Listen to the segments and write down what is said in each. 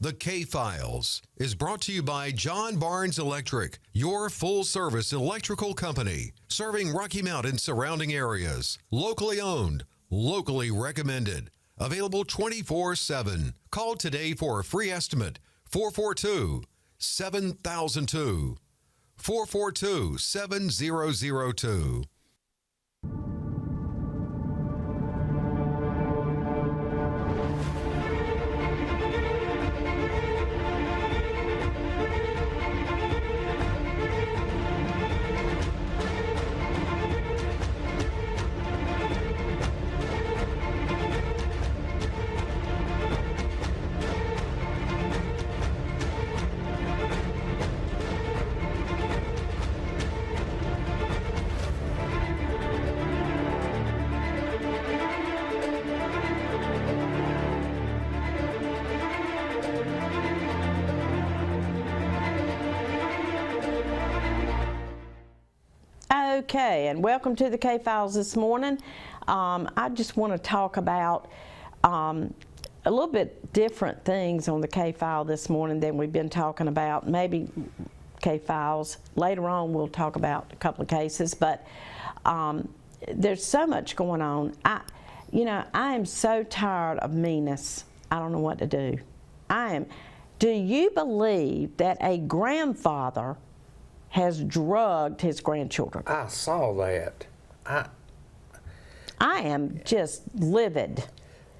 The K-Files is brought to you by John Barnes Electric, your full-service electrical company, serving Rocky Mount and surrounding areas. Locally owned, locally recommended. Available 24/7. Call today for a free estimate. 442-7002. 442-7002. Okay, and welcome to the K-Files this morning. I just want to talk about a little bit different things on the K-File this morning than we've been talking about. Maybe K-Files. Later on we'll talk about a couple of cases, but there's so much going on. I am so tired of meanness. I don't know what to do. Do you believe that a grandfather has drugged his grandchildren? I saw that. I am just livid.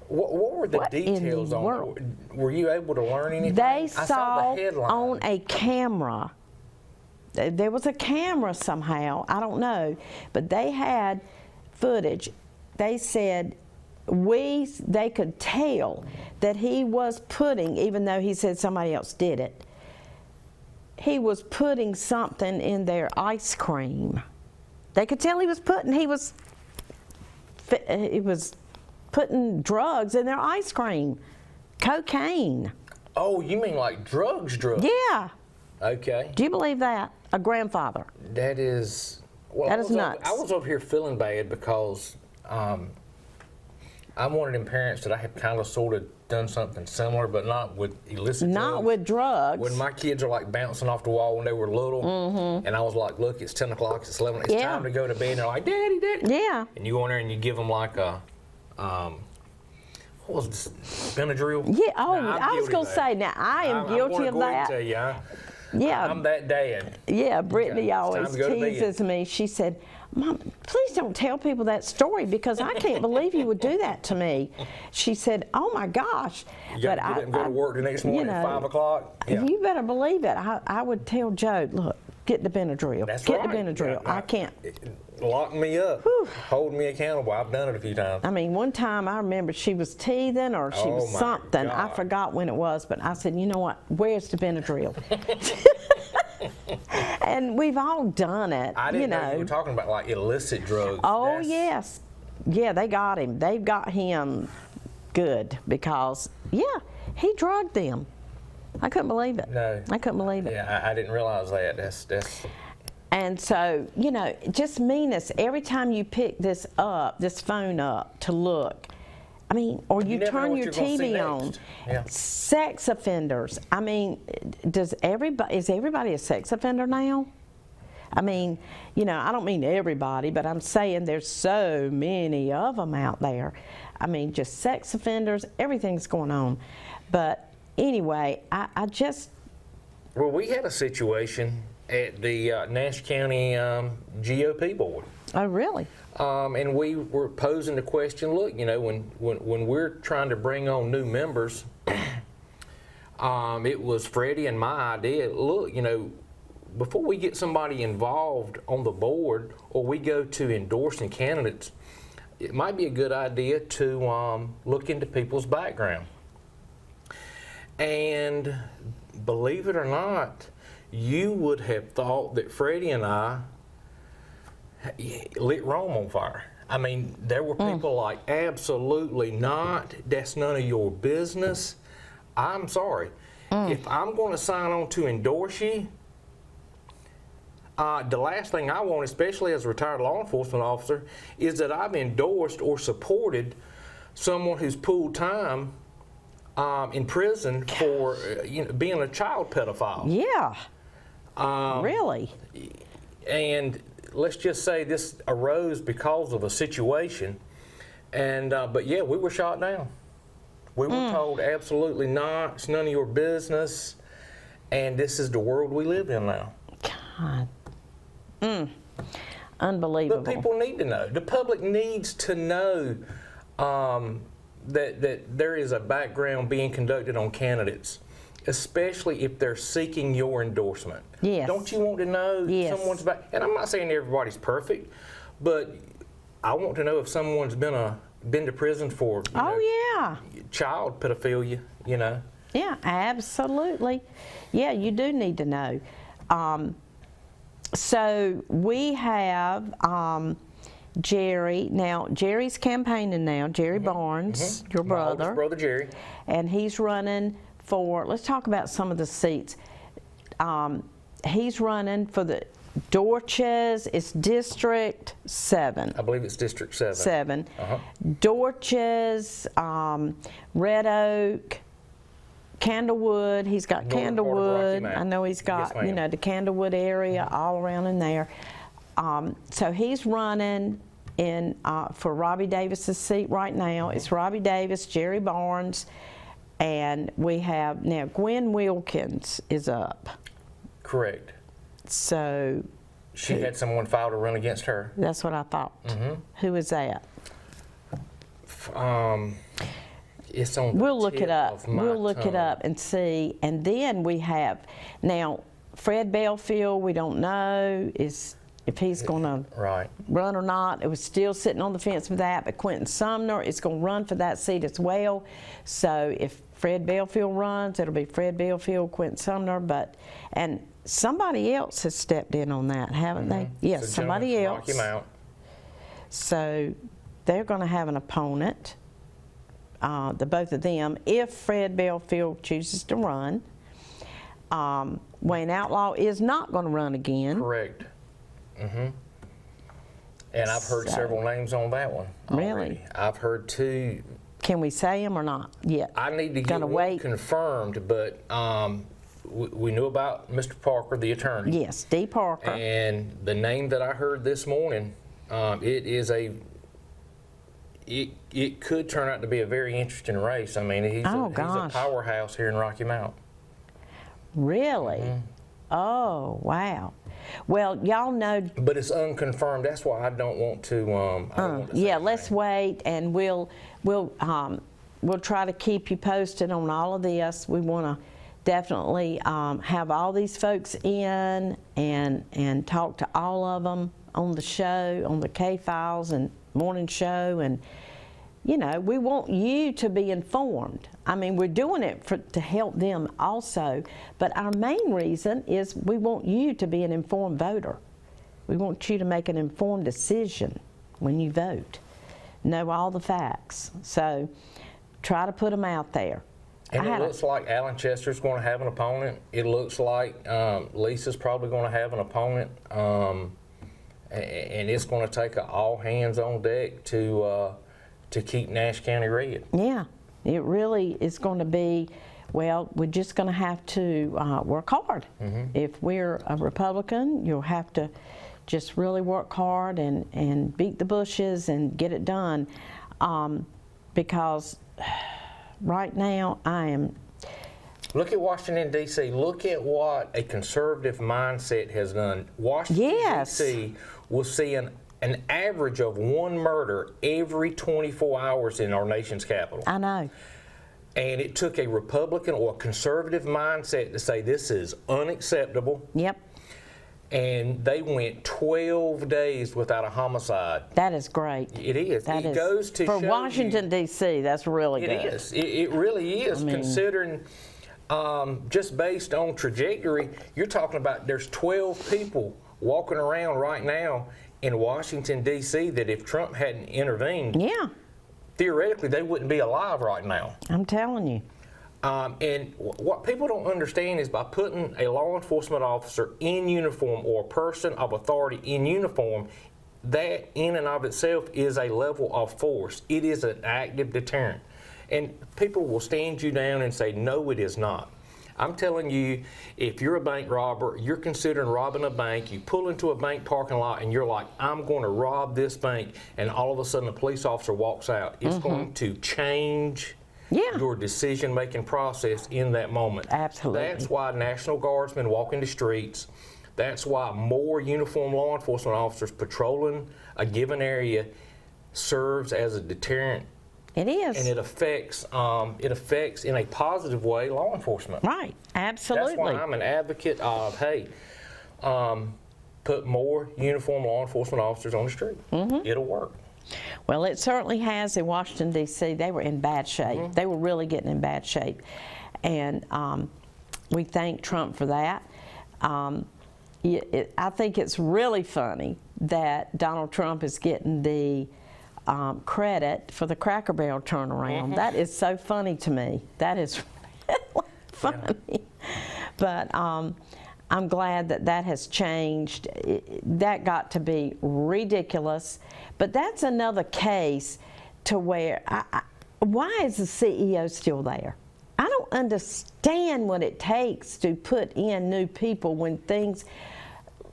What were the details on it? Were you able to learn anything? They I saw the headline. on a camera. There was a camera somehow, I don't know, but they had footage. They said they could tell that he was putting, even though he said somebody else did it, he was putting something in their ice cream. They could tell he was putting drugs in their ice cream, cocaine. Oh, you mean like drugs? Yeah. Okay. Do you believe that? A grandfather. That is. Well, that is nuts. I was over here feeling bad because I'm one of them parents that I have kind of sort of done something similar, but not with illicit drugs. Not with drugs. When my kids are like bouncing off the wall when they were little, and I was like, look, it's 10 o'clock, it's 11, it's time to go to bed, and they're like, Daddy. Yeah. And you go in there and you give them like a, what was this, Benadryl? Yeah, I was going to say, now I am guilty of that. Tell you, Yeah. I'm that dad. Yeah, Brittany Okay, always teases me. She said, Mom, please don't tell people that story because I can't believe you would do that to me. She said, oh my gosh. You got to get up and go to work the next morning at 5 o'clock? Yeah. You better believe it. I would tell Joe, look, get the Benadryl. That's get right. the Benadryl. Yeah, I can't. Lock me up. Hold me accountable. I've done it a few times. I mean, one time I remember she was teething or she was something. God. I forgot when it was, but I said, you know what, where's the Benadryl? And we've all done it. I didn't know you were talking about like illicit drugs. Oh, yes. Yeah, they got him. They've got him good because, yeah, he drugged them. I couldn't believe it. No. I couldn't believe it. Yeah, I didn't realize that. That's. And so, just meanness. Every time you pick this phone up to look, I mean, or you turn your TV on. Yeah. Sex offenders. I mean, is everybody a sex offender now? I mean, I don't mean everybody, but I'm saying there's so many of them out there. I mean, just sex offenders, everything's going on. But anyway, I just... Well, we had a situation at the Nash County GOP board. Oh, really? And we were posing the question, look, when we're trying to bring on new members, it was Freddie and my idea, look, before we get somebody involved on the board or we go to endorsing candidates, it might be a good idea to look into people's background. And believe it or not, you would have thought that Freddie and I lit Rome on fire. I mean, there were people like, absolutely not. That's none of your business. I'm sorry. If I'm going to sign on to endorse you, the last thing I want, especially as a retired law enforcement officer, is that I've endorsed or supported someone who's pulled time in prison for being a child pedophile. Yeah. Really? And let's just say this arose because of a situation. And but yeah, we were shot down. We were told absolutely not. It's none of your business. And this is the world we live in now. God. Unbelievable. But people need to know. The public needs to know that there is a background being conducted on candidates, especially if they're seeking your endorsement. Yes. Don't you want to know someone's back? And I'm not saying everybody's perfect, but I want to know if someone's been to prison for child pedophilia. Yeah, absolutely. Yeah, you do need to know. So we have Jerry. Now, Jerry's campaigning now, Jerry Barnes, your My brother. oldest brother, Jerry. And he's running for, let's talk about some of the seats. He's running for the Dorches, it's District 7. I believe it's District 7. 7. Dorches, Red Oak, Candlewood. He's got Northern part of Candlewood. Rocky Mount. I know he's got, Yes, ma'am. the Candlewood area all around in there. So he's running in for Robbie Davis's seat right now. It's Robbie Davis, Jerry Barnes, and we have now Gwen Wilkins is up. Correct. So She had someone file to run against her. that's what I thought. Who is that? It's on the We'll look tip it up. of my We'll look it tongue. up and see. And then we have now Fred Belfield. We don't know if he's going to Right. run or not. It was still sitting on the fence with that. But Quentin Sumner is going to run for that seat as well. So if Fred Belfield runs, it'll be Fred Belfield, Quentin Sumner. And somebody else has stepped in on that, haven't they? Yes, It's a somebody gentleman else. from Rocky Mount. So they're going to have an opponent, the both of them, if Fred Belfield chooses to run. Wayne Outlaw is not going to run again. Correct. And I've heard So- several names on that one. Really? already. I've heard two. Can we say them or not yet? I need to get Gonna one wait. confirmed, but we knew about Mr. Parker, the attorney. Yes, D. Parker. And the name that I heard this morning, it could turn out to be a very interesting race. I mean, he's a Gosh. powerhouse here in Rocky Mount. Really? Oh, wow. Well, y'all know. But it's unconfirmed. That's why I don't want to. I don't want to say Yeah, anything. let's wait, and we'll try to keep you posted on all of this. We want to definitely have all these folks in and talk to all of them on the show, on the K-Files and morning show, and we want you to be informed. I mean, we're doing it to help them also, but our main reason is we want you to be an informed voter. We want you to make an informed decision when you vote. Know all the facts. So try to put them out there. And it looks like Alan Chester's going to have an opponent. It looks like Lisa's probably going to have an opponent. And it's going to take an all hands on deck to keep Nash County red. Yeah, it really is going to be, well, we're just going to have to work hard. If we're a Republican, you'll have to just really work hard and beat the bushes and get it done. Because right now I am. Look at Washington, D.C. Look at what a conservative mindset has done. Washington, Yes. D.C. will see an average of one murder every 24 hours in our nation's capital. I know. And it took a Republican or a conservative mindset to say this is unacceptable. Yep. And they went 12 days without a homicide. That is great. It is. That It is, goes to for show Washington, D.C., that's really good. It is. It really is. Considering just based on trajectory, you're talking about there's 12 people walking around right now in Washington, D.C. that if Trump hadn't intervened, Yeah, theoretically they wouldn't be alive right now. I'm telling you. And what people don't understand is by putting a law enforcement officer in uniform or a person of authority in uniform, that in and of itself is a level of force. It is an active deterrent. And people will stand you down and say, no, it is not. I'm telling you, if you're a bank robber, you're considering robbing a bank, you pull into a bank parking lot and you're like, I'm going to rob this bank, and all of a sudden a police officer walks out, it's going to change your decision-making process in that moment. Absolutely. That's why National Guardsmen walking the streets. That's why more uniformed law enforcement officers patrolling a given area serves as a deterrent. It is. And it affects in a positive way law enforcement. Right, absolutely. That's why I'm an advocate of, hey, put more uniformed law enforcement officers on the street. It'll work. Well, it certainly has. In Washington, D.C., they were in bad shape. They were really getting in bad shape. And we thank Trump for that. I think it's really funny that Donald Trump is getting the credit for the Cracker Barrel turnaround. That is so funny to me. That is really funny. Yeah. But I'm glad that that has changed. That got to be ridiculous. But that's another case to where, why is the CEO still there? I don't understand what it takes to put in new people when things,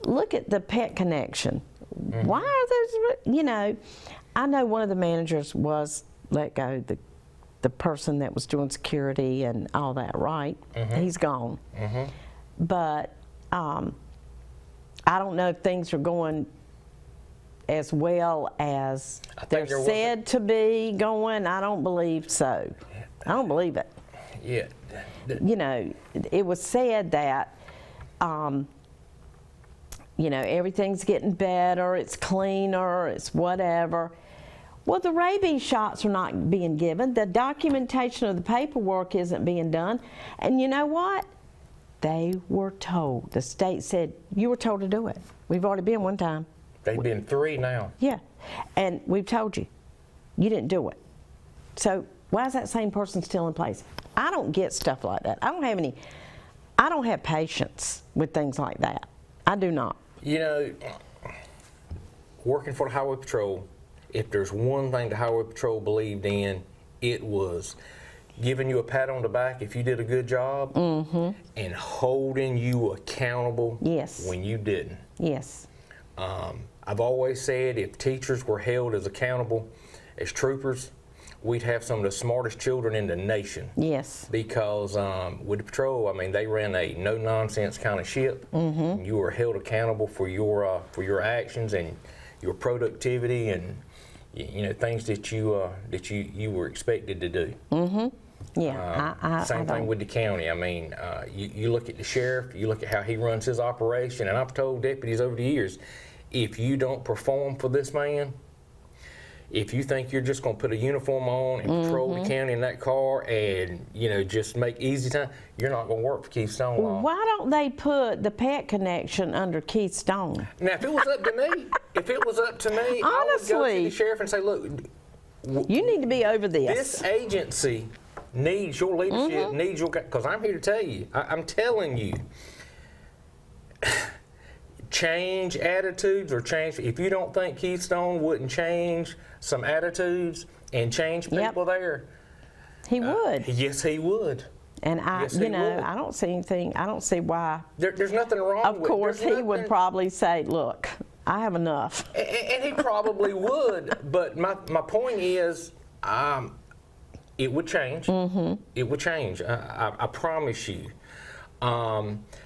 look at the Pet Connection. Why are those, you know, I know one of the managers was let go, the person that was doing security and all that, right? He's gone. But I don't know if things are going as well as they're said to be going. I don't believe so. I don't believe it. Yeah. You know, it was said that, you know, everything's getting better, it's cleaner, it's whatever. Well, the rabies shots are not being given. The documentation of the paperwork isn't being done. And you know what? They were told. The state said, you were told to do it. We've already been one time. They've been 3 now. Yeah. And we've told you. You didn't do it. So why is that same person still in place? I don't get stuff like that. I don't have patience with things like that. I do not. You know, working for the Highway Patrol, if there's one thing the Highway Patrol believed in, it was giving you a pat on the back if you did a good job and holding you accountable when you didn't. Yes. I've always said if teachers were held as accountable as troopers, we'd have some of the smartest children in the nation. Yes. Because with the patrol, I mean, they ran a no-nonsense kind of ship. You were held accountable for your actions and your productivity and, you know, things that you were expected to do. Yeah. Same thing with the county. I mean, you look at the sheriff, you look at how he runs his operation, and I've told deputies over the years, if you don't perform for this man, if you think you're just going to put a uniform on and patrol the county in that car and, you know, just make easy time, you're not going to work for Keith Stone long. Why don't they put the Pet Connection under Keith Stone? Now, if it was up to me, Honestly, I would go to the sheriff and say, look, you need to be over this. This agency needs your leadership, needs your, because I'm here to tell you, I'm telling you, change attitudes or change, if you don't think Keith Stone wouldn't change some attitudes and change people there. He would. Yes, he would. And Yes, you he know, would. I don't see anything, I don't see why. There's nothing wrong Of with it. course, he would probably say, look, I have enough. And he probably would, but my point is, it would change. It would change. I promise you.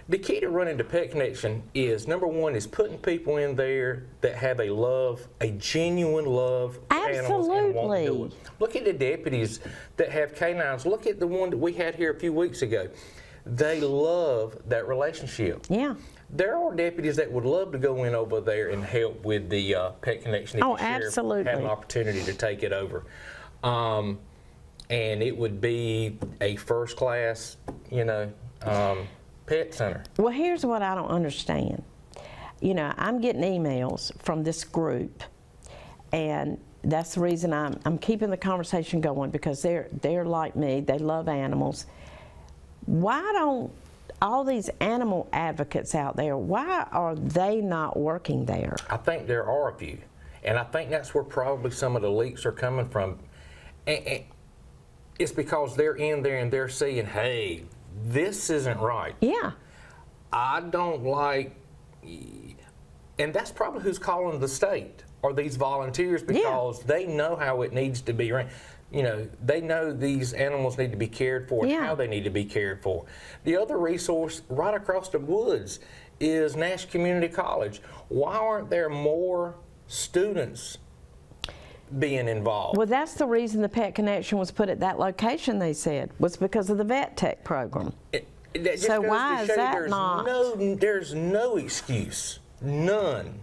The key to running the Pet Connection is, number one, is putting people in there that have a genuine love for animals and want to do it. Look at the deputies that have canines. Look at the one that we had here a few weeks ago. They love that relationship. Yeah. There are deputies that would love to go in over there and help with the Pet Connection if the sheriff absolutely. had an opportunity to take it over. And it would be a first-class, you know, pet center. Well, here's what I don't understand. You know, I'm getting emails from this group, and that's the reason I'm keeping the conversation going, because they're like me. They love animals. Why don't all these animal advocates out there, why are they not working there? I think there are a few, and I think that's where probably some of the leaks are coming from. And it's because they're in there and they're seeing, hey, this isn't right. Yeah. I don't like, and that's probably who's calling the state or these volunteers, because they know how it needs to be ran. You know, they know these animals need to be cared for and Yeah. how they need to be cared for. The other resource right across the woods is Nash Community College. Why aren't there more students being involved? Well, that's the reason the Pet Connection was put at that location, they said, was because of the vet tech program. That just So goes why to is show that there's not? There's no excuse, none,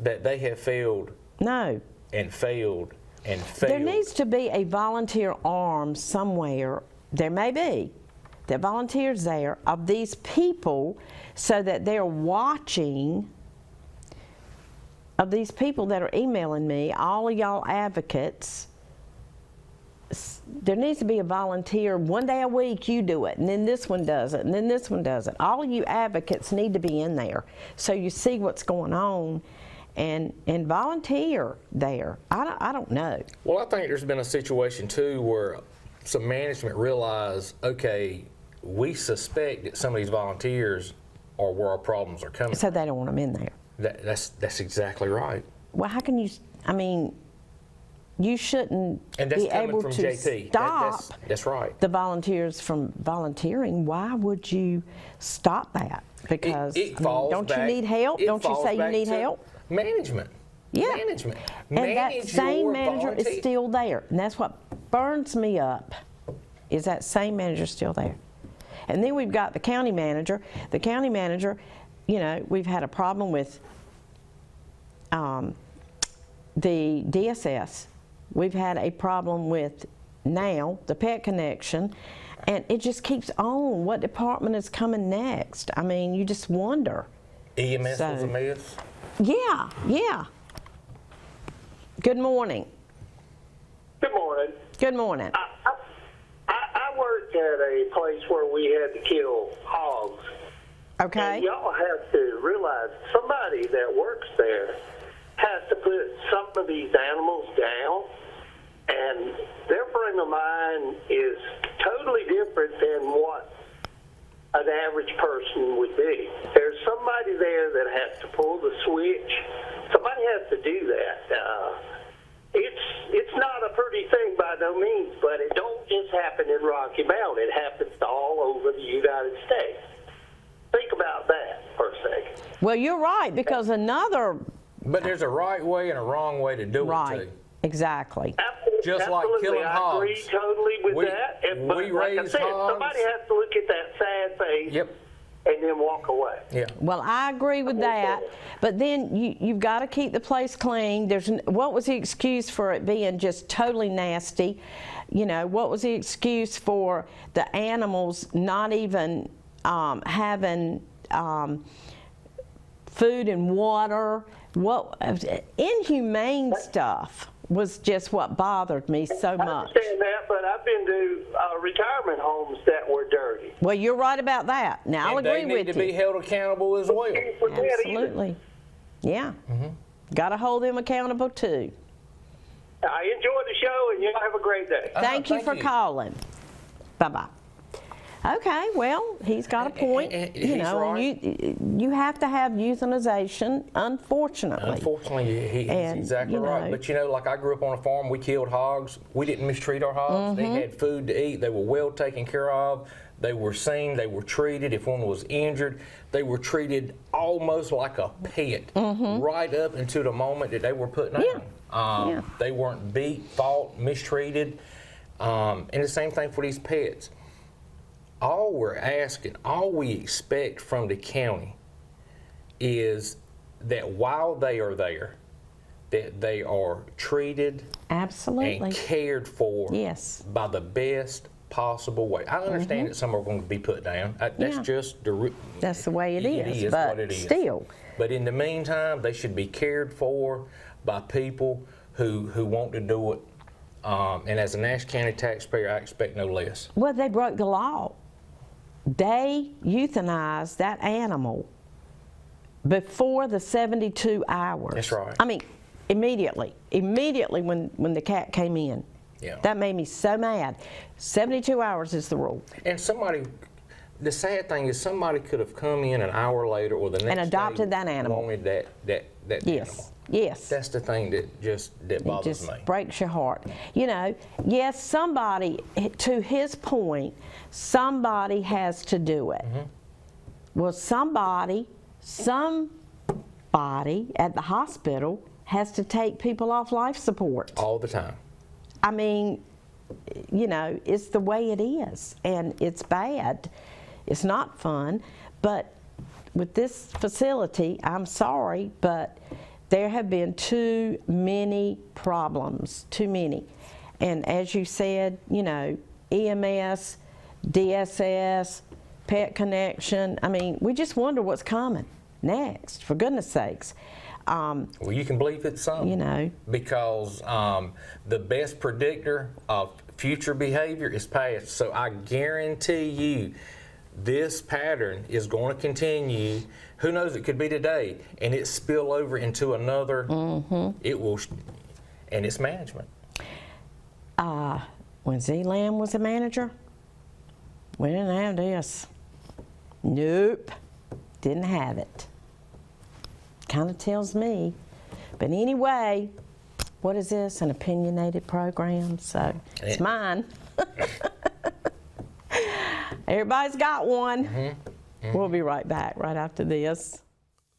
that they have failed No. and failed and failed. There needs to be a volunteer arm somewhere, there may be, that volunteers there of these people so that they're watching, of these people that are emailing me, all of y'all advocates. There needs to be a volunteer, one day a week you do it, and then this one does it, and then this one does it. All of you advocates need to be in there so you see what's going on and volunteer there. I don't know. Well, I think there's been a situation too where some management realized, okay, we suspect that some of these volunteers are where our problems are coming. So they don't want them in there. That's exactly right. Well, how can you, I mean, you shouldn't And that's be coming able from to JT. stop That's right. the volunteers from volunteering. Why would you stop that? Because I mean, falls don't back- you need help? it Don't you falls say you back need to help? Management. Yeah. Management. And that Manage same your manager is volunteer- still there. And that's what burns me up, is that same manager still there. And then we've got the county manager. The county manager, you know, we've had a problem with the DSS. We've had a problem with now the Pet Connection, and it just keeps on. What department is coming next? I mean, you just wonder. EMS was So- a mess. Yeah, yeah. Good morning. Good morning. Good morning. I worked at a place where we had to kill hogs. Okay. And y'all have to realize somebody that works there has to put some of these animals down, and their frame of mind is totally different than what an average person would be. There's somebody there that has to pull the switch. Somebody has to do that. It's not a pretty thing by no means, but it don't just happen in Rocky Mount. It happens all over the United States. Think about that for a second. Well, you're right, because another, But there's a right way and a wrong way to do right, it too. exactly. Just like Absolutely, killing I agree hogs. totally with We- that. But we like I raise said, hogs. somebody has to look at that sad face Yep. and then walk away. Yeah. Well, I agree with that, but then you've got to keep the place clean. What was the excuse for it being just totally nasty? You know, what was the excuse for the animals not even having food and water? What inhumane stuff was just what bothered me so I much. understand that, but I've been to retirement homes that were dirty. Well, you're right about that. Now, I'll And agree they need with to you. be held accountable as well. Can't forget either. Absolutely. Yeah. Got to hold them accountable too. I enjoy the show, and y'all have a great day. Thank you thank for you. calling. Bye-bye. Okay, well, he's got a point. You He's know, right. you have to have euthanization, unfortunately. Unfortunately, he's And, exactly you right. know- But you know, like I grew up on a farm, we killed hogs. We didn't mistreat our hogs. They had food to eat. They were well taken care of. They were seen. They were treated. If one was injured, they were treated almost like a pet, right up until the moment that they were put down. Yeah. They weren't beat, fought, mistreated. And the same thing for these pets. All we're asking, all we expect from the county is that while they are there, that they are treated Absolutely. and cared for Yes. by the best possible way. I understand that some are going to be put down. That's Yeah. just the That's the way it is, what but it is. still. But in the meantime, they should be cared for by people who want to do it. And as a Nash County taxpayer, I expect no less. Well, they broke the law. They euthanized that animal before the 72 hours. That's right. I mean, immediately when the cat came in. Yeah. That made me so mad. 72 hours is the rule. And the sad thing is somebody could have come in an hour later or the next And adopted day that animal. wanted that Yes, animal. yes. That's the thing that It bothers just me. breaks your heart. You know, yes, somebody, to his point, somebody has to do it. Well, somebody at the hospital has to take people off life support. All the time. I mean, you know, it's the way it is, and it's bad. It's not fun, but with this facility, I'm sorry, but there have been too many problems, too many. And as you said, you know, EMS, DSS, Pet Connection, I mean, we just wonder what's coming next, for goodness sakes. Well, you can believe it's something. You know. Because the best predictor of future behavior is past. So I guarantee you this pattern is going to continue. Who knows, it could be today, and it spill over into another. It will, and it's management. When Z-Lam was a manager, we didn't have this. Nope, didn't have it. Kind of tells me. But anyway, what is this? An opinionated program? So it's mine. Everybody's got one. We'll be right back right after this.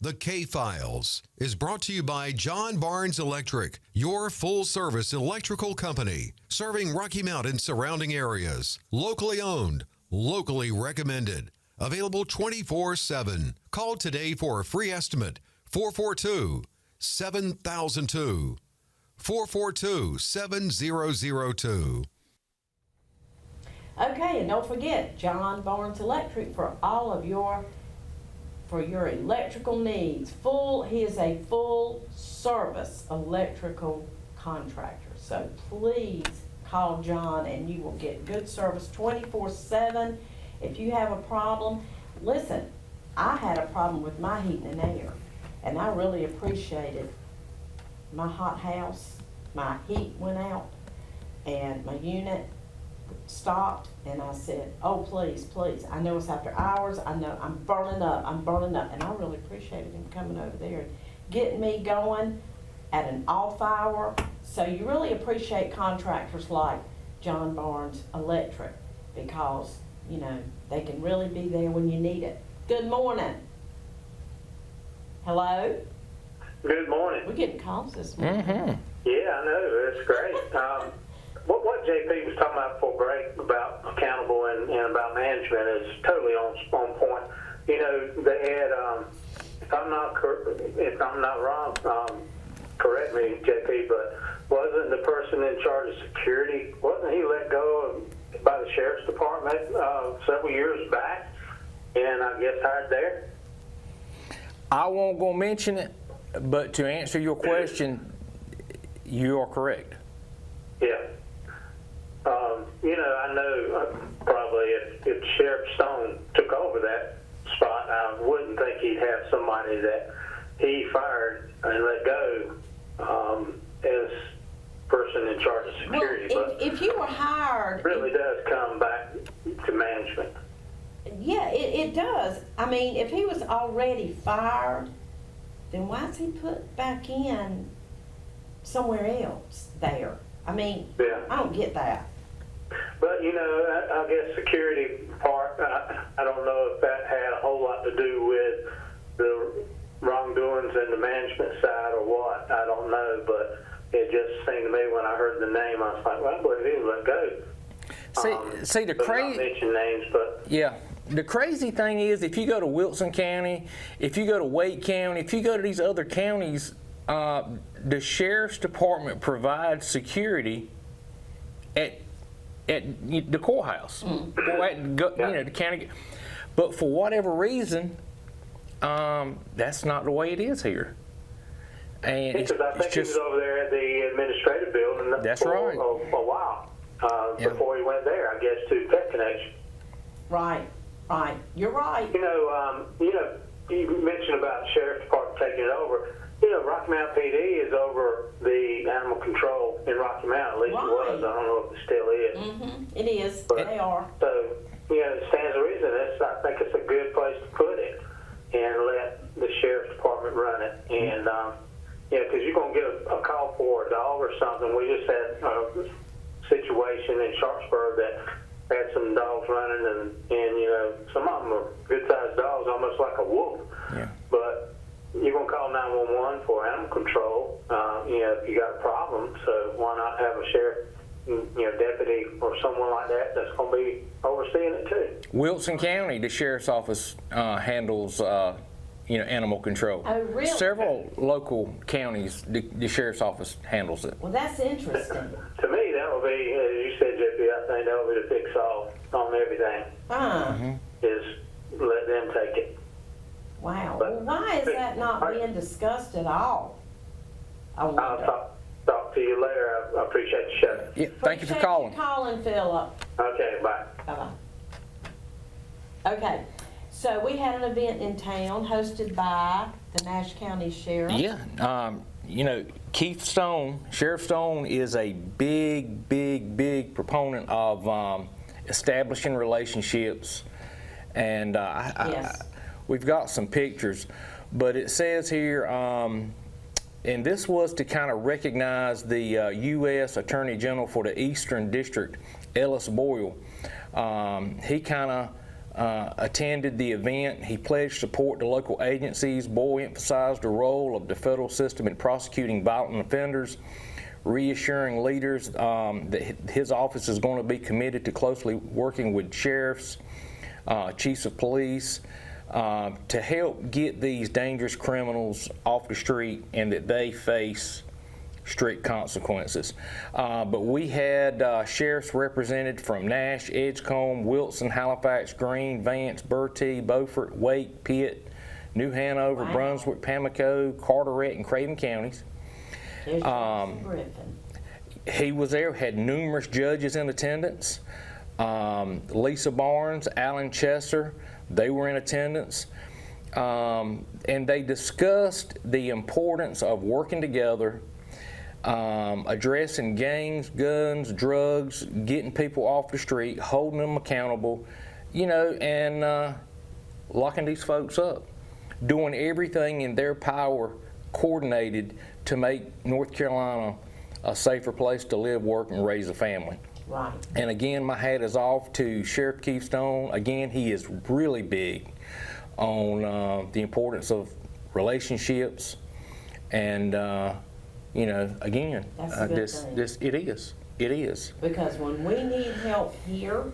The K-Files is brought to you by John Barnes Electric, your full-service electrical company, serving Rocky Mount and surrounding areas. Locally owned, locally recommended, available 24/7. Call today for a free estimate, 442-7002, 442-7002. Okay, and don't forget John Barnes Electric for all of your electrical needs. He is a full service electrical contractor. So please call John and you will get good service 24/7. If you have a problem, listen, I had a problem with my heating and air, and I really appreciated my hot house. My heat went out and my unit stopped, and I said, oh, please, please. I know it's after hours. I know I'm burning up. And I really appreciated him coming over there and getting me going at an off hour. So you really appreciate contractors like John Barnes Electric because, you know, they can really be there when you need it. Good morning. Hello? Good morning. We're getting calls this morning. Yeah, I know. That's great. What JP was talking about before break about accountable and about management is totally on point. You know, they had, if I'm not wrong, correct me, JP, but wasn't the person in charge of security, wasn't he let go by the sheriff's department several years back, and I guess hired there? I won't go mention it, but to answer your question, you are correct. Yeah. You know, I know probably if Sheriff Stone took over that spot, I wouldn't think he'd have somebody that he fired and let go as person in charge of security. Well, but if you were hired, it really does come back to management. yeah, it does. I mean, if he was already fired, then why is he put back in somewhere else there? I mean, Yeah. I don't get that. But, you know, I guess security part, I don't know if that had a whole lot to do with the wrongdoings in the management side or what. I don't know, but it just seemed to me when I heard the name, I was like, well, I believe he was let go. See the But not crazy. mention names, but Yeah. The crazy thing is, if you go to Wilson County, if you go to Wake County, if you go to these other counties, the sheriff's department provides security at the courthouse, or at you know, the county. But for whatever reason, that's not the way it is here. And because I think it's he was just over there at the administrative building That's for right. a while Yeah. before he went there, I guess, to Pet Connection. Right, right. You're right. You know, you mentioned about the Sheriff's Department taking it over. You know, Rocky Mount PD is over the animal control in Rocky Mount. At least it was. I don't know if it still is. It is, But- they are. So, you know, it stands to reason. I think it's a good place to put it and let the Sheriff's Department run it. And, yeah, because you're going to get a call for a dog or something. We just had a situation in Sharpsburg that had some dogs running, and you know, some of them are good-sized dogs, almost like a wolf. Yeah. But you're going to call 911 for animal control, you know, if you got a problem. So why not have a sheriff, you know, deputy or someone like that that's going to be overseeing it too? Wilson County, the sheriff's office handles, you know, animal control. Oh, really? Several local counties, the sheriff's office handles it. Well, that's interesting. To me, that would be, as you said, Jeffy, I think that would be the fix all on everything, is let them take it. Wow. Well, why is that not being discussed at all? I I'll wonder. talk to you later. I appreciate the show. Yeah, thank you for Appreciate calling. you calling, Philip. Okay, bye. Bye-bye. Okay, so we had an event in town hosted by the Nash County Sheriff. Yeah, you know, Keith Stone, Sheriff Stone is a big proponent of establishing relationships, and Yes. we've got some pictures, but it says here, and this was to kind of recognize the U.S. Attorney General for the Eastern District, Ellis Boyle. He kind of attended the event. He pledged support to local agencies. Boyle emphasized the role of the federal system in prosecuting violent offenders, reassuring leaders that his office is going to be committed to closely working with sheriffs, chiefs of police, to help get these dangerous criminals off the street and that they face strict consequences. But we had sheriffs represented from Nash, Edgecombe, Wilson, Halifax, Greene, Vance, Bertie, Beaufort, Wake, Pitt, New Hanover, Wow. Brunswick, Pamlico, Carteret, and Craven counties. There's Jason Griffin. He was there, had numerous judges in attendance. Lisa Barnes, Alan Chester, they were in attendance. And they discussed the importance of working together, addressing gangs, guns, drugs, getting people off the street, holding them accountable, you know, and locking these folks up, doing everything in their power coordinated to make North Carolina a safer place to live, work, and raise a family. Right. And again, my hat is off to Sheriff Keith Stone. Again, he is really big on the importance of relationships, and you know, again, That's a good thing. it is. Because when we need help here,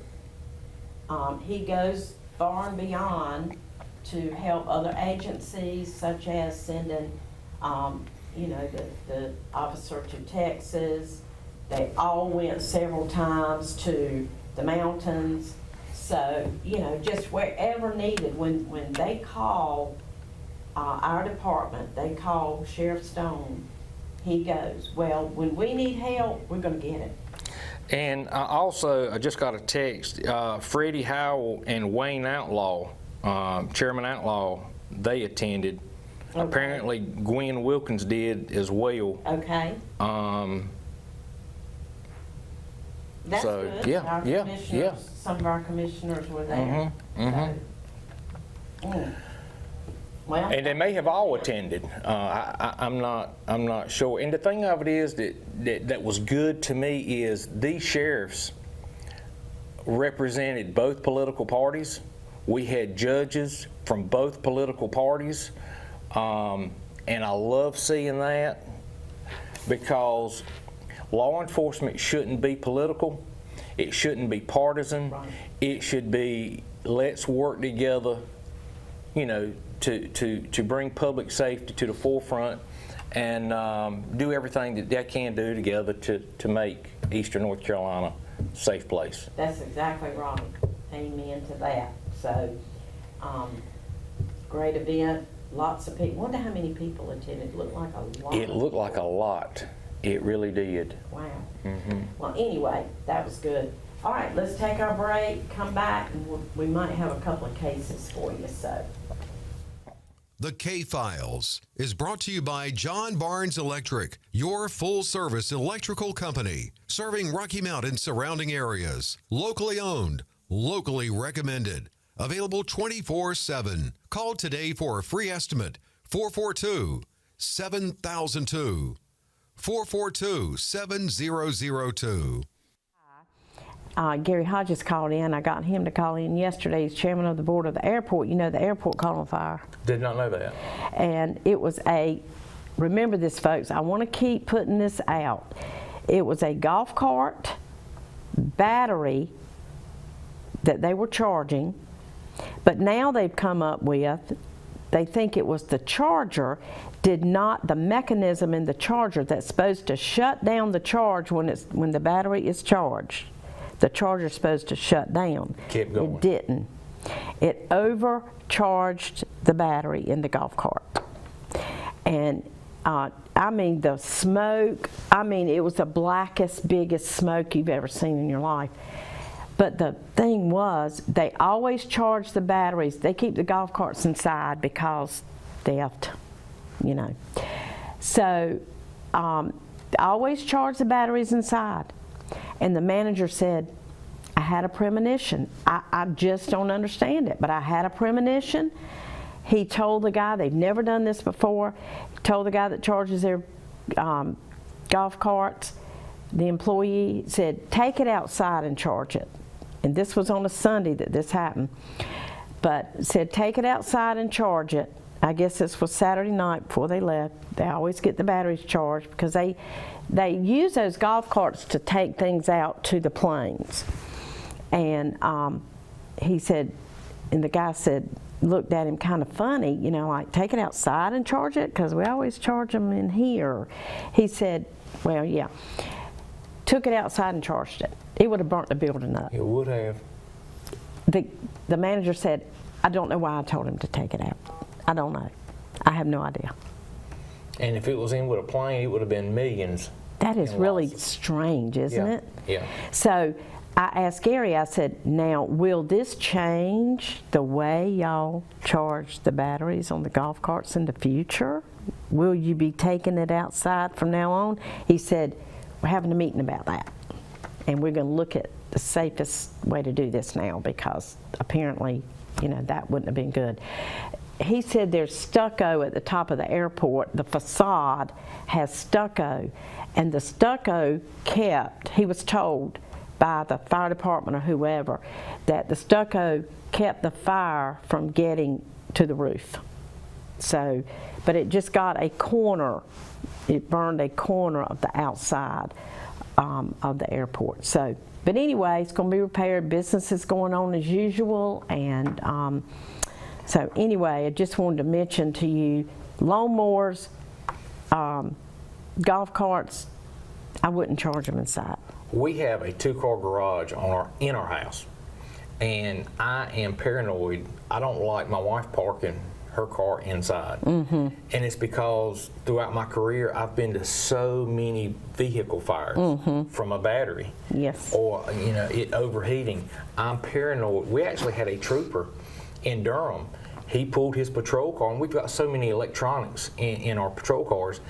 he goes far and beyond to help other agencies, such as sending, you know, the officer to Texas. They all went several times to the mountains. So, you know, just wherever needed, when they call our department, they call Sheriff Stone, he goes. Well, when we need help, we're gonna get it. And I just got a text, Freddie Howell and Wayne Outlaw, Chairman Outlaw, they attended. Okay. Apparently Gwen Wilkins did as well. Okay? That's So, good. yeah, Our yeah, commissioners- yeah. Some of our commissioners were there. So, Well. And they may have all attended. I'm not sure. And the thing of it is that was good to me is these sheriffs represented both political parties. We had judges from both political parties, and I love seeing that because law enforcement shouldn't be political. It shouldn't be partisan. Right. It should be let's work together, you know, to bring public safety to the forefront and do everything that they can do together to make Eastern North Carolina a safe place. That's exactly right. Amen to that. So, great event, lots of people. Wonder how many people attended. Looked like a lot. It looked like a lot. It really did. Wow. Well, anyway, that was good. All right, let's take our break, come back, and we might have a couple of cases for you, so. The K-Files is brought to you by John Barnes Electric, your full-service electrical company, serving Rocky Mount and surrounding areas. Locally owned, locally recommended. Available 24/7. Call today for a free estimate. 442-7002. 442-7002. Gary Hodges called in. I got him to call in yesterday. He's chairman of the board of the airport. You know, the airport caught on fire. Did not know that. And it was remember this, folks, I want to keep putting this out. It was a golf cart battery that they were charging, but now they've come up with, they think it was the charger, the mechanism in the charger that's supposed to shut down the charge when the battery is charged. The charger's supposed to shut down. Kept going. It didn't. It overcharged the battery in the golf cart. And I mean, the smoke, it was the blackest, biggest smoke you've ever seen in your life. But the thing was, they always charge the batteries. They keep the golf carts inside because theft, you know. So they always charge the batteries inside. And the manager said, I had a premonition. I just don't understand it, but I had a premonition. He told the guy, they've never done this before, he told the guy that charges their golf carts, the employee said, take it outside and charge it. And this was on a Sunday that this happened. But said, take it outside and charge it. I guess this was Saturday night before they left. They always get the batteries charged because they use those golf carts to take things out to the planes. And he said, and the guy said, looked at him kind of funny, you know, like, take it outside and charge it because we always charge them in here. He said, well, yeah. Took it outside and charged it. It would have burnt the building up. It would have. The manager said, I don't know why I told him to take it out. I don't know. I have no idea. And if it was in with a plane, it would have been millions. That is really losses. strange, isn't it? Yeah. So I asked Gary, I said, now, will this change the way y'all charge the batteries on the golf carts in the future? Will you be taking it outside from now on? He said, we're having a meeting about that. And we're going to look at the safest way to do this now because apparently, you know, that wouldn't have been good. He said there's stucco at the top of the airport. The facade has stucco, and the stucco he was told by the fire department or whoever, that the stucco kept the fire from getting to the roof. So, but it just got a corner, it burned a corner of the outside of the airport. So, but anyway, it's going to be repaired. Business is going on as usual, and so anyway, I just wanted to mention to you, lawnmowers, golf carts, I wouldn't charge them inside. We have a 2-car garage in our house, and I am paranoid. I don't like my wife parking her car inside. Mm-hmm. And it's because throughout my career, I've been to so many vehicle fires from a battery. Yes. Or, you know, it overheating. I'm paranoid. We actually had a trooper in Durham. He pulled his patrol car, and we've got so many electronics in our patrol cars.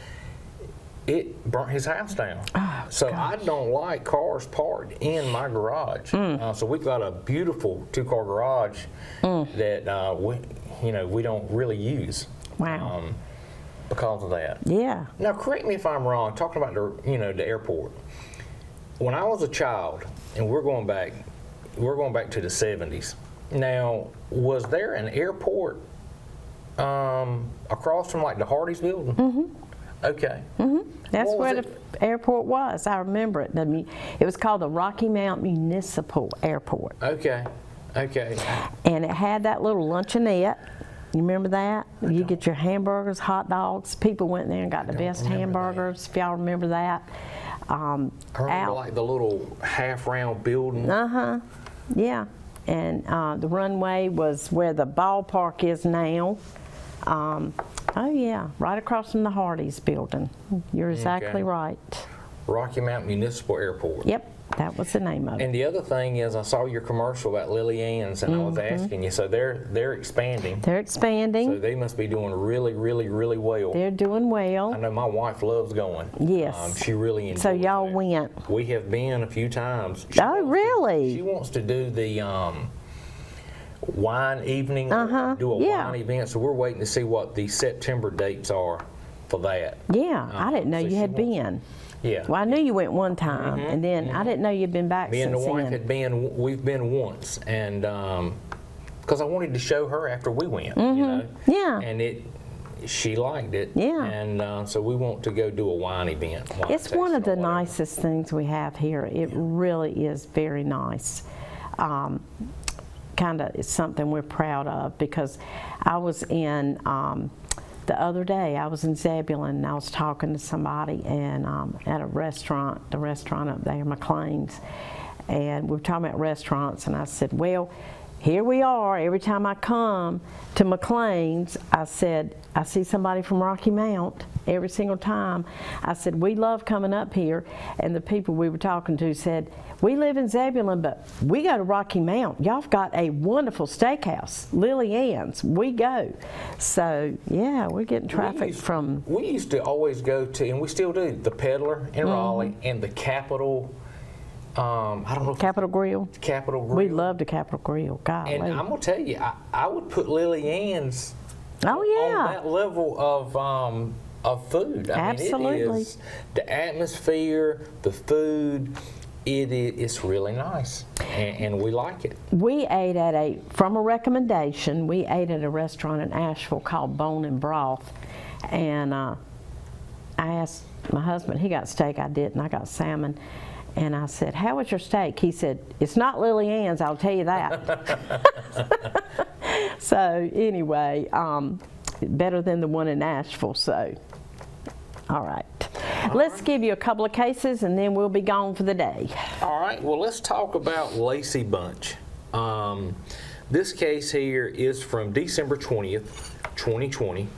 It burnt his house down. Oh, so gosh. I don't like cars parked in my garage. So we've got a beautiful 2-car garage that we don't really use. Wow. Because of that. Yeah. Now, correct me if I'm wrong. Talking about the airport. When I was a child, and we're going back to the 70s. Now, was there an airport across from like the Hardee's building? Mm-hmm. Okay. Mm-hmm. That's where the airport was. I remember it. It was called the Rocky Mount Municipal Airport. Okay. And it had that little luncheonette. You remember that? You get your hamburgers, hot dogs. People went there and got the best hamburgers, if y'all remember that. I remember like the little half-round building. Yeah. And the runway was where the ballpark is now. Oh yeah, right across from the Hardee's building. You're exactly right. Rocky Mount Municipal Airport. Yep. That was the name of it. And the other thing is, I saw your commercial about Lily Ann's, and I was asking you. So they're expanding. They're expanding. So they must be doing really, really, really well. They're doing well. I know my wife loves going. Yes. She really enjoys So y'all that. went. We have been a few times. Oh, really? She wants to do the wine evening, do a yeah. wine event. So we're waiting to see what the September dates are for that. Yeah, I didn't know so you she had wants- been. Yeah. Well, I knew you went one time, and then I didn't know you'd been back Me and since the wife then. had been, we've been once, and because I wanted to show her after we went, you know. Yeah. And she liked it. Yeah. And so we want to go do a wine event. wine It's one of the tasting or whatever. nicest things we have here. It really is very nice. Kind of is something we're proud of, because I was in the other day, I was in Zebulon, and I was talking to somebody and at a restaurant, the restaurant up there, McLean's, and we were talking about restaurants, and I said, well, here we are. Every time I come to McLean's, I said, I see somebody from Rocky Mount every single time. I said, we love coming up here. And the people we were talking to said, we live in Zebulon, but we go to Rocky Mount. Y'all have got a wonderful steakhouse, Lily Ann's. We go. So, yeah, we're getting traffic from... We used to always go to, and we still do, the Peddler in Raleigh and the Capitol. I don't know if Capitol Grill. it's Capitol Grill. We love the Capitol Grill. Golly. And I'm gonna tell you, I would put Lily Ann's Oh, yeah. on that level of food. I Absolutely. mean, it is the atmosphere, the food. It's really nice, and we like it. We ate from a recommendation, we ate at a restaurant in Asheville called Bone and Broth. And I asked my husband, he got steak, I didn't, I got salmon. And I said, how was your steak? He said, it's not Lily Ann's, I'll tell you that. So anyway, better than the one in Asheville, so. All right. Let's give you a couple of cases and then we'll be gone for the day. All right, well, let's talk about Lacey Bunch. This case here is from December 20th, 2020.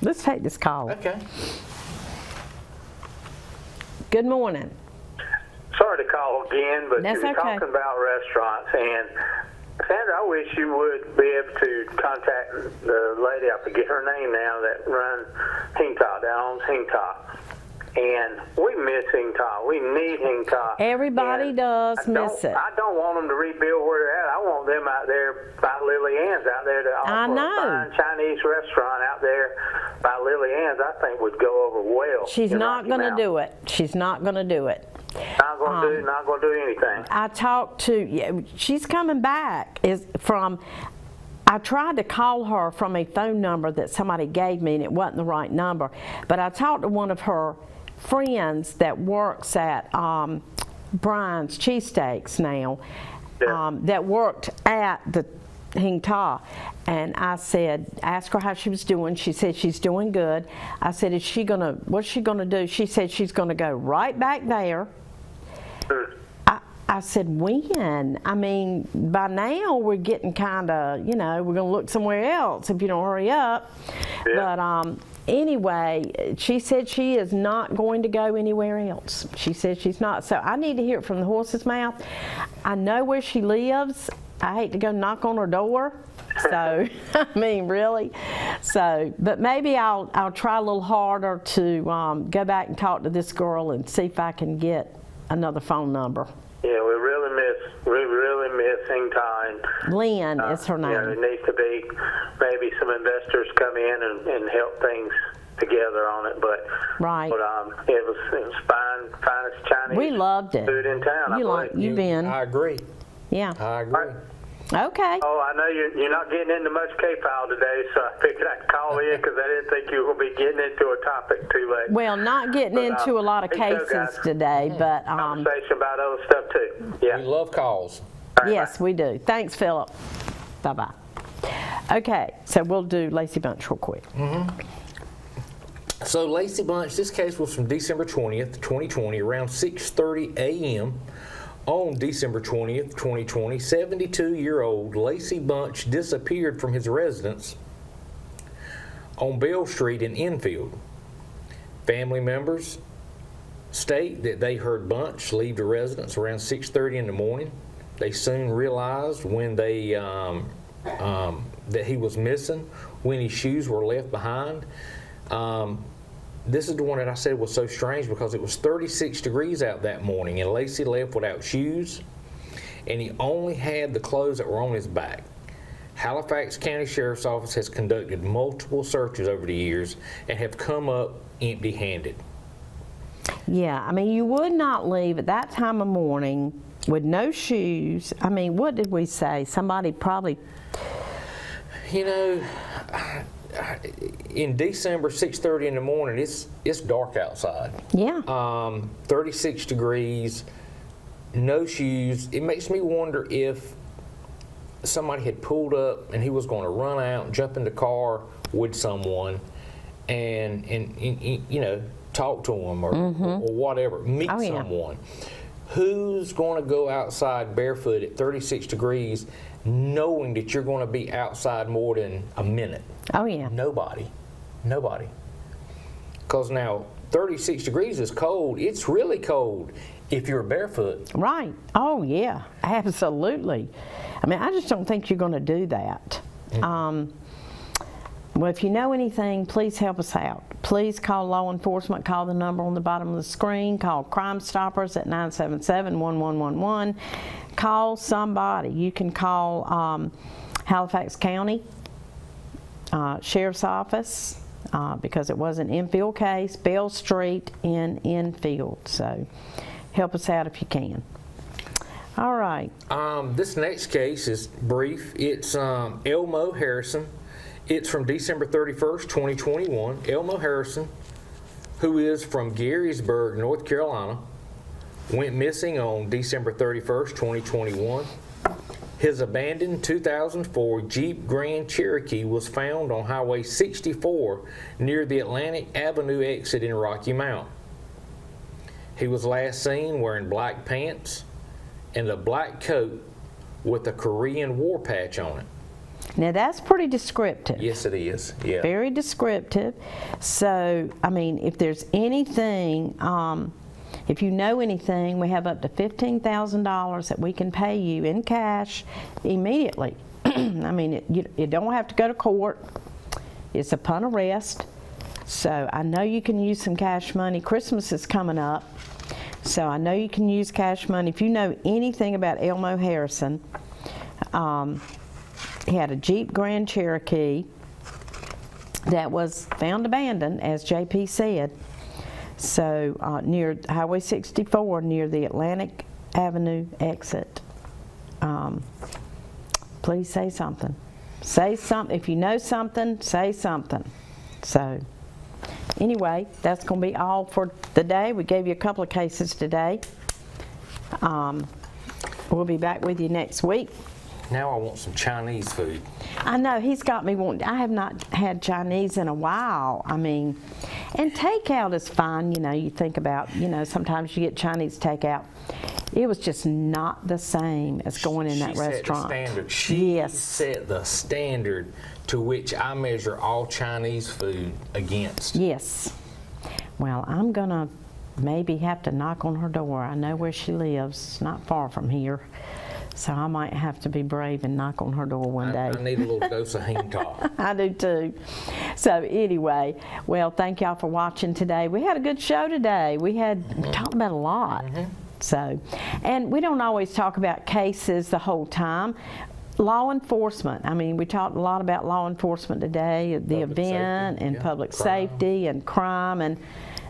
Let's take this call. Okay. Good morning. Sorry to call again, but That's you were okay. talking about restaurants, and Sandra, I wish you would be able to contact the lady, I forget her name now, that runs Hing Top, that owns Hing Top. And we miss Hing Top. We need Hing Top. Everybody And does miss it. I don't want them to rebuild where they're at. I want them out there by Lily Ann's, out there to I offer know. a fine Chinese restaurant out there by Lily Ann's. I think would go over well. She's in not Rocky going to Mount. do it. She's not going to do it. Not going to do anything. I talked to, yeah, she's coming back. I tried to call her from a phone number that somebody gave me, and it wasn't the right number. But I talked to one of her friends that works at Brian's Cheesesteaks now, Yeah. that worked at the Hing Ta, and I said, ask her how she was doing. She said she's doing good. I said, what's she gonna do? She said she's gonna go right back there. I said, when? I mean, by now we're getting kind of, we're going to look somewhere else if you don't hurry up. Yeah. But anyway, she said she is not going to go anywhere else. She said she's not. So I need to hear it from the horse's mouth. I know where she lives. I hate to go knock on her door. So, I mean, really. So, but maybe I'll try a little harder to go back and talk to this girl and see if I can get another phone number. Yeah, we really miss Hing Ta. And Lynn is her name. there needs to be maybe some investors come in and help things together on it. But Right. But it was finest Chinese We loved it. food in town. I believe. You've been. I agree. Yeah. I agree. Okay. Oh, I know you're not getting into much K-File today, so I figured I'd call in because I didn't think you were going to be getting into a topic too late. Well, not getting But, into a lot of hey, so cases guys, today, but Conversation about other stuff too. Yeah. We love calls. All right, yes, we do. Thanks, Philip. Bye-bye. Okay, so we'll do Lacey Bunch real quick. So Lacey Bunch, this case was from December 20th, 2020, around 6:30 a.m. On December 20th, 2020, 72-year-old Lacey Bunch disappeared from his residence on Bell Street in Enfield. Family members state that they heard Bunch leave the residence around 6:30 in the morning. They soon realized when they that he was missing, when his shoes were left behind. This is the one that I said was so strange because it was 36 degrees out that morning, and Lacey left without shoes, and he only had the clothes that were on his back. Halifax County Sheriff's Office has conducted multiple searches over the years and have come up empty-handed. Yeah, I mean, you would not leave at that time of morning with no shoes. I mean, what did we say? Somebody probably... You know, in December, 6:30 in the morning, it's dark outside. Yeah. 36 degrees, no shoes. It makes me wonder if somebody had pulled up and he was going to run out and jump in the car with someone and you know, talk to him or whatever, meet someone. Who's going to go outside barefoot at 36 degrees knowing that you're going to be outside more than a minute? Oh, yeah. Nobody. Because now 36 degrees is cold. It's really cold if you're barefoot. Right. Oh, yeah. Absolutely. I mean, I just don't think you're going to do that. Well, if you know anything, please help us out. Please call law enforcement. Call the number on the bottom of the screen. Call Crime Stoppers at 977-1111. Call somebody. You can call Halifax County Sheriff's Office because it was an Enfield case, Bell Street in Enfield. So help us out if you can. All right. This next case is brief. It's Elmo Harrison. It's from December 31st, 2021. Elmo Harrison, who is from Garysburg, North Carolina, went missing on December 31st, 2021. His abandoned 2004 Jeep Grand Cherokee was found on Highway 64 near the Atlantic Avenue exit in Rocky Mount. He was last seen wearing black pants and a black coat with a Korean war patch on it. Now that's pretty descriptive. Yes, it is. Yeah. Very descriptive. So, I mean, if there's anything, if you know anything, we have up to $15,000 that we can pay you in cash immediately. I mean, you don't have to go to court. It's upon arrest. So I know you can use some cash money. Christmas is coming up. So I know you can use cash money. If you know anything about Elmo Harrison, he had a Jeep Grand Cherokee that was found abandoned, as JP said. So near Highway 64, near the Atlantic Avenue exit. Please say something. Say something. If you know something, say something. So anyway, that's going to be all for the day. We gave you a couple of cases today. We'll be back with you next week. Now I want some Chinese food. I know, he's got me wanting. I have not had Chinese in a while. I mean, and takeout is fine. You know, you think about, you know, sometimes you get Chinese takeout. It was just not the same as going in that restaurant. Set the standard. She yes. set the standard to which I measure all Chinese food against. Yes. Well, I'm going to maybe have to knock on her door. I know where she lives. It's not far from here. So I might have to be brave and knock on her door one day. I need a little dose of hang top. I do too. So anyway, well, thank y'all for watching today. We had a good show today. We talked about a lot. So, and we don't always talk about cases the whole time. Law enforcement. I mean, we talked a lot about law enforcement today, the event and public safety and crime, and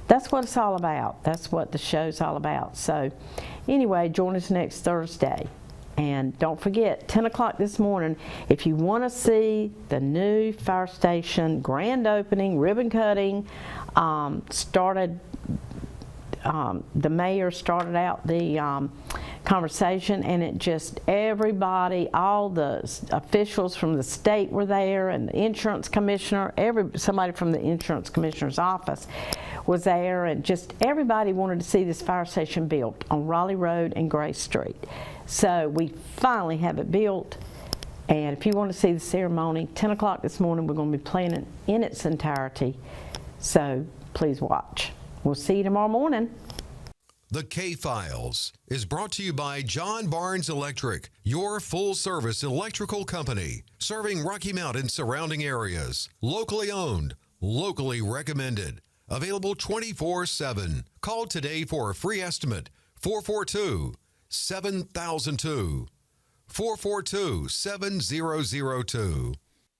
that's what it's all about. That's what the show's all about. So anyway, join us next Thursday. And don't forget, 10 o'clock this morning, if you want to see the new fire station grand opening, ribbon cutting, the mayor started out the conversation, and it just, everybody, all the officials from the state were there, and the insurance commissioner, somebody from the insurance commissioner's office was there, and just everybody wanted to see this fire station built on Raleigh Road and Gray Street. So we finally have it built, and if you want to see the ceremony, 10 o'clock this morning, we're going to be playing it in its entirety. So please watch. We'll see you tomorrow morning. The K-Files is brought to you by John Barnes Electric, your full-service electrical company, serving Rocky Mount and surrounding areas. Locally owned, locally recommended. Available 24/7. Call today for a free estimate. 442-7002. 442-7002.